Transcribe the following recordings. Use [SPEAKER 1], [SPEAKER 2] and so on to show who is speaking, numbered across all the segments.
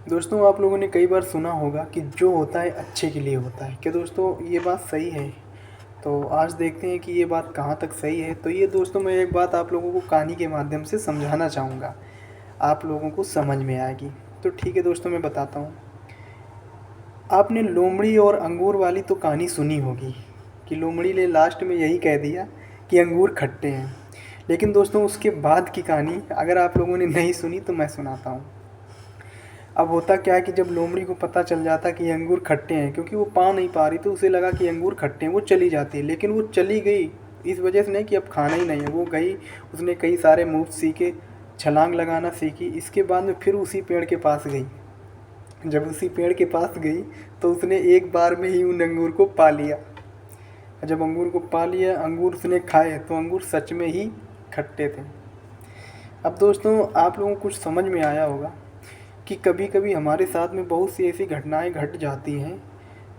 [SPEAKER 1] दोस्तों आप लोगों ने कई बार सुना होगा कि जो होता है अच्छे के लिए होता है। क्या दोस्तों ये बात सही है? तो आज देखते हैं कि ये बात कहाँ तक सही है। तो ये दोस्तों मैं एक बात आप लोगों को कहानी के माध्यम से समझाना चाहूँगा, आप लोगों को समझ में आएगी। तो ठीक है दोस्तों, मैं बताता हूँ। आपने लोमड़ी और अंगूर वाली तो कहानी सुनी होगी कि लोमड़ी ने लास्ट में यही कह दिया कि अंगूर खट्टे हैं। लेकिन दोस्तों उसके बाद की कहानी अगर आप लोगों ने नहीं सुनी तो मैं सुनाता हूँ। अब होता क्या है कि जब लोमड़ी को पता चल जाता कि ये अंगूर खट्टे हैं, क्योंकि वो पा नहीं पा रही, तो उसे लगा कि अंगूर खट्टे हैं, वो चली जाती है। लेकिन वो चली गई इस वजह से नहीं कि अब खाना ही नहीं है, वो गई, उसने कई सारे मूव सीखे, छलांग लगाना सीखी। इसके बाद में फिर उसी पेड़ के पास गई। जब उसी पेड़ के पास गई तो उसने एक बार में ही उन अंगूर को पा लिया। जब अंगूर को पा लिया, अंगूर उसने खाए तो अंगूर सच में ही खट्टे थे। अब दोस्तों आप लोगों को कुछ समझ में आया होगा कि कभी कभी हमारे साथ में बहुत सी ऐसी घटनाएं घट जाती हैं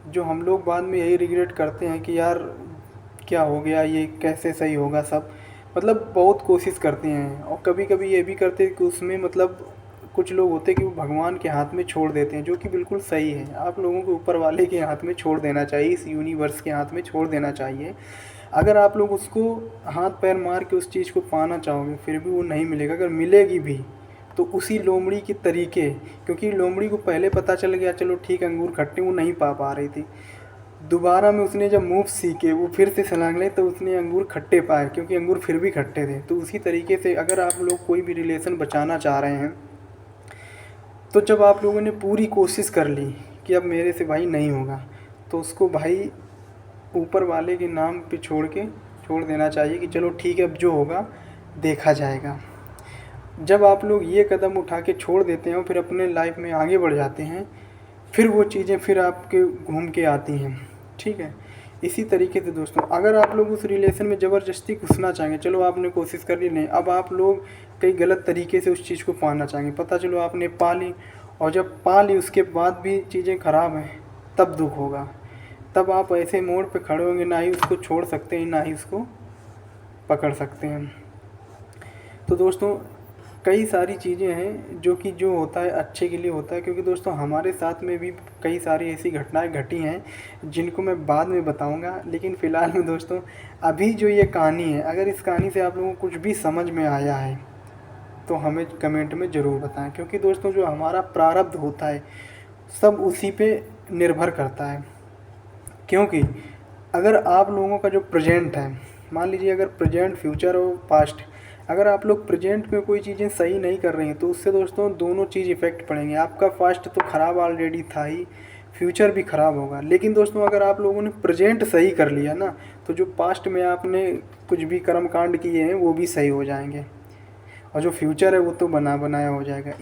[SPEAKER 1] जो हम लोग बाद में यही रिग्रेट करते हैं कि यार क्या हो गया, ये कैसे सही होगा सब। मतलब बहुत कोशिश करते हैं, और कभी कभी ये भी करते हैं कि उसमें मतलब कुछ लोग होते हैं कि वो भगवान के हाथ में छोड़ देते हैं, जो कि बिल्कुल सही है। आप लोगों को ऊपर वाले के हाथ में छोड़ देना चाहिए, इस यूनिवर्स के हाथ में छोड़ देना चाहिए। अगर आप लोग उसको हाथ पैर मार के उस चीज़ को पाना चाहोगे फिर भी वो नहीं मिलेगा। अगर मिलेगी भी तो उसी लोमड़ी के तरीके, क्योंकि लोमड़ी को पहले पता चल गया चलो ठीक अंगूर खट्टे, वो नहीं पा पा रही थी। दोबारा में उसने जब मूव सीखे, वो फिर से छलांग ले तो उसने अंगूर खट्टे पाए, क्योंकि अंगूर फिर भी खट्टे थे। तो उसी तरीके से अगर आप लोग कोई भी रिलेशन बचाना चाह रहे हैं, तो जब आप लोगों ने पूरी कोशिश कर ली कि अब मेरे से भाई नहीं होगा, तो उसको भाई ऊपर वाले के नाम पे छोड़ देना चाहिए कि चलो ठीक है अब जो होगा देखा जाएगा। जब आप लोग ये कदम उठा के छोड़ देते हैं और फिर अपने लाइफ में आगे बढ़ जाते हैं, फिर वो चीज़ें फिर आपके घूम के आती हैं। ठीक है, इसी तरीके से दोस्तों अगर आप लोग उस रिलेशन में ज़बरदस्ती घुसना चाहेंगे, चलो आपने कोशिश कर ली नहीं, अब आप लोग कई गलत तरीके से उस चीज़ को पाना चाहेंगे, पता चलो आपने पा ली, और जब पा ली उसके बाद भी चीज़ें ख़राब हैं, तब दुख होगा। तब आप ऐसे मोड़ पे खड़े होंगे, ना ही उसको छोड़ सकते हैं ना ही उसको पकड़ सकते हैं। तो दोस्तों कई सारी चीज़ें हैं जो कि जो होता है अच्छे के लिए होता है, क्योंकि दोस्तों हमारे साथ में भी कई सारी ऐसी घटनाएं घटी हैं जिनको मैं बाद में बताऊंगा। लेकिन फ़िलहाल में दोस्तों अभी जो ये कहानी है, अगर इस कहानी से आप लोगों को कुछ भी समझ में आया है तो हमें कमेंट में ज़रूर बताएं, क्योंकि दोस्तों जो हमारा प्रारब्ध होता है सब उसी पे निर्भर करता है। क्योंकि अगर आप लोगों का जो प्रेजेंट है, मान लीजिए अगर प्रेजेंट, फ्यूचर और पास्ट, अगर आप लोग प्रेजेंट में कोई चीज़ें सही नहीं कर रही हैं तो उससे दोस्तों दोनों चीज़ इफ़ेक्ट पड़ेंगे। आपका पास्ट तो ख़राब ऑलरेडी था ही, फ्यूचर भी ख़राब होगा। लेकिन दोस्तों अगर आप लोगों ने प्रेजेंट सही कर लिया ना, तो जो पास्ट में आपने कुछ भी कर्म कांड किए हैं वो भी सही हो जाएंगे, और जो फ्यूचर है वो तो बना बनाया हो जाएगा।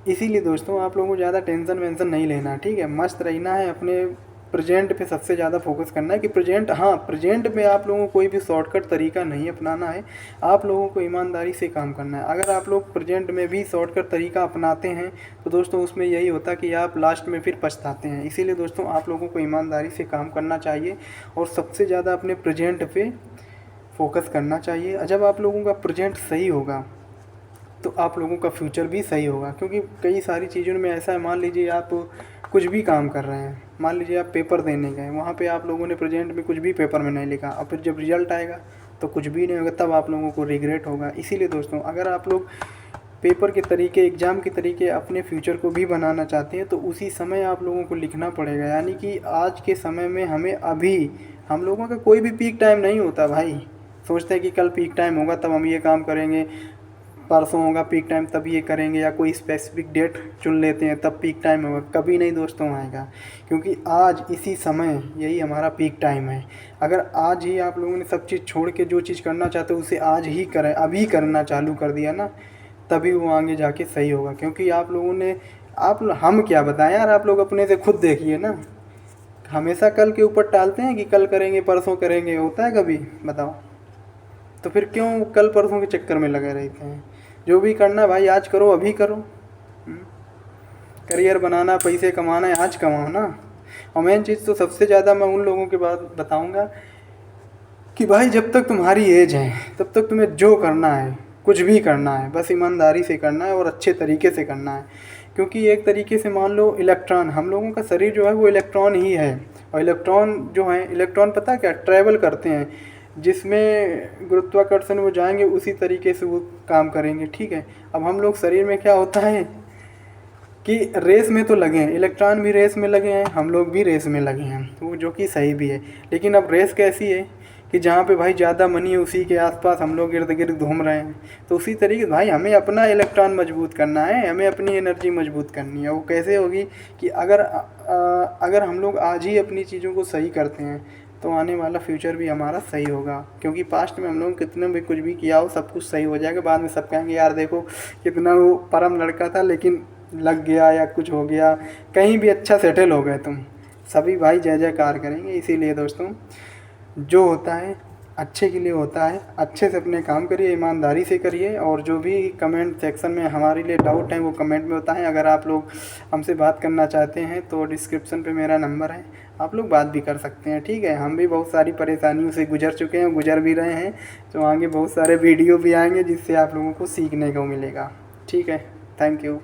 [SPEAKER 1] इसीलिए दोस्तों आप लोगों को ज़्यादा टेंशन वेंशन नहीं लेना, ठीक है। मस्त रहना है, अपने प्रेजेंट पे सबसे ज़्यादा फोकस करना है कि प्रेजेंट, हाँ प्रेजेंट में आप लोगों को कोई भी शॉर्टकट तरीका नहीं अपनाना है, आप लोगों को ईमानदारी से काम करना है। अगर आप लोग प्रेजेंट में भी शॉर्टकट तरीका अपनाते हैं तो दोस्तों उसमें यही होता है कि आप लास्ट में फिर पछताते हैं। इसीलिए दोस्तों आप लोगों को ईमानदारी से काम करना चाहिए और सबसे ज़्यादा अपने प्रेजेंट पे फोकस करना चाहिए। जब आप लोगों का प्रेजेंट सही होगा तो आप लोगों का फ्यूचर भी सही होगा, क्योंकि कई सारी चीज़ों में ऐसा है, मान लीजिए आप कुछ भी काम कर रहे हैं, मान लीजिए आप पेपर देने गए, वहाँ पे आप लोगों ने प्रेजेंट में कुछ भी पेपर में नहीं लिखा, और फिर जब रिजल्ट आएगा तो कुछ भी नहीं होगा, तब आप लोगों को रिग्रेट होगा। इसीलिए दोस्तों अगर आप लोग पेपर के तरीके, एग्ज़ाम के तरीके अपने फ्यूचर को भी बनाना चाहते हैं तो उसी समय आप लोगों को लिखना पड़ेगा। यानी कि आज के समय में हमें अभी, हम लोगों का कोई भी पीक टाइम नहीं होता भाई। सोचते हैं कि कल पीक टाइम होगा तब हम ये काम करेंगे, परसों होगा पीक टाइम तब ये करेंगे, या कोई स्पेसिफिक डेट चुन लेते हैं तब पीक टाइम होगा। कभी नहीं दोस्तों आएगा, क्योंकि आज इसी समय यही हमारा पीक टाइम है। अगर आज ही आप लोगों ने सब चीज़ छोड़ के जो चीज़ करना चाहते हो उसे आज ही करें, अभी करना चालू कर दिया ना, तभी वो आगे जाके सही होगा। क्योंकि आप लोगों ने, हम क्या बताएं यार, आप लोग अपने से खुद देखिए ना, हमेशा कल के ऊपर टालते हैं कि कल करेंगे परसों करेंगे, होता है कभी बताओ? तो फिर क्यों कल परसों के चक्कर में लगे रहते हैं? जो भी करना है भाई आज करो, अभी करो। करियर बनाना, पैसे कमाना है, आज कमाओ ना। और मेन चीज़ तो सबसे ज़्यादा मैं उन लोगों के बात बताऊंगा कि भाई जब तक तुम्हारी एज है तब तक तुम्हें जो करना है, कुछ भी करना है, बस ईमानदारी से करना है और अच्छे तरीके से करना है। क्योंकि एक तरीके से मान लो इलेक्ट्रॉन, हम लोगों का शरीर जो है वो इलेक्ट्रॉन ही है, और इलेक्ट्रॉन जो है, इलेक्ट्रॉन पता है क्या ट्रैवल करते हैं, जिसमें गुरुत्वाकर्षण वो जाएंगे उसी तरीके से वो काम करेंगे, ठीक है। अब हम लोग शरीर में क्या होता है कि रेस में तो लगे हैं, इलेक्ट्रॉन भी रेस में लगे हैं, हम लोग भी रेस में लगे हैं, तो जो कि सही भी है। लेकिन अब रेस कैसी है कि जहाँ पे भाई ज़्यादा मनी है उसी के आसपास हम लोग इर्द गिर्द घूम रहे हैं। तो उसी तरीके भाई हमें अपना इलेक्ट्रॉन मजबूत करना है, हमें अपनी एनर्जी मजबूत करनी है। वो कैसे होगी कि अगर हम लोग आज ही अपनी चीज़ों को सही करते हैं तो आने वाला फ्यूचर भी हमारा सही होगा। क्योंकि पास्ट में हम लोग कितने भी कुछ भी किया हो सब कुछ सही हो जाएगा, बाद में सब कहेंगे यार देखो कितना वो परम लड़का था लेकिन लग गया या कुछ हो गया, कहीं भी अच्छा सेटल हो गए तुम, सभी भाई जय जयकार करेंगे। इसीलिए दोस्तों जो होता है अच्छे के लिए होता है, अच्छे से अपने काम करिए, ईमानदारी से करिए, और जो भी कमेंट सेक्शन में हमारे लिए डाउट हैं वो कमेंट में बताएं। अगर आप लोग हमसे बात करना चाहते हैं तो डिस्क्रिप्शन पे मेरा नंबर है, आप लोग बात भी कर सकते हैं, ठीक है। हम भी बहुत सारी परेशानियों से गुजर चुके हैं, गुजर भी रहे हैं, तो आगे बहुत सारे वीडियो भी आएंगे जिससे आप लोगों को सीखने को मिलेगा, ठीक है। Thank you.